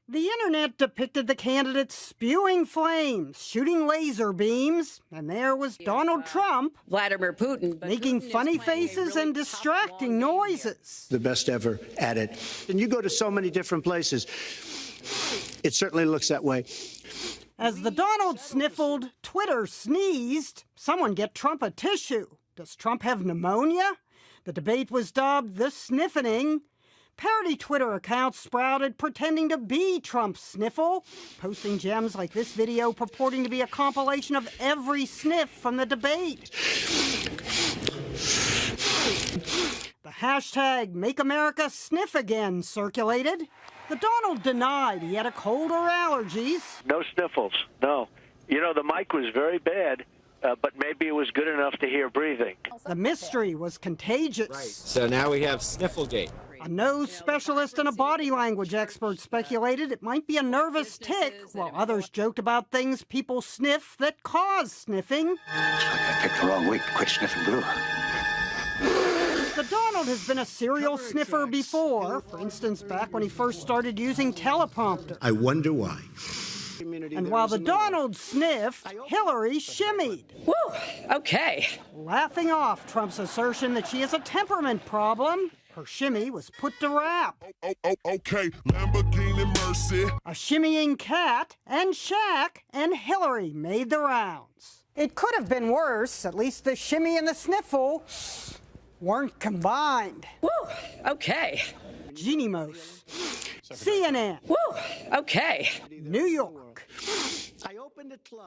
The internet depicted the candidates spewing flames, shooting laser beams, and there was Donald Trump, Vladimir Putin, making funny faces and distracting noises. The best ever at it. And you go to so many different places. It certainly looks that way. As the Donald sniffled, Twitter sneezed. Someone get Trump a tissue. Does Trump have pneumonia? The debate was dubbed the sniffening. Parody Twitter accounts sprouted pretending to be Trump's sniffle, posting gems like this video purporting to be a compilation of every sniff from the debate. The hashtag Make America Sniff Again circulated. The Donald denied he had a cold or allergies. No sniffles, no. You know, the mic was very bad, but maybe it was good enough to hear breathing. The mystery was contagious. Right. So now we have Snifflegate. A nose specialist and a body language expert speculated it might be a nervous tic, while others joked about things people sniff that cause sniffing. Looks like I picked the wrong week to quit sniffing glue. The Donald has been a serial sniffer before, for instance, back when he first started using teleprompter. I wonder why. And while the Donald sniffed, Hillary shimmied. Woo, okay. Laughing off Trump's assertion that she has a temperament problem, her shimmy was put to rap. Okay, Lamborghini Mercy. A shimmying cat and Shaq and Hillary made the rounds. It could have been worse. At least the shimmy and the sniffle weren't combined. Woo, okay. Genimos. CNN. Woo, okay. New York. I opened a club.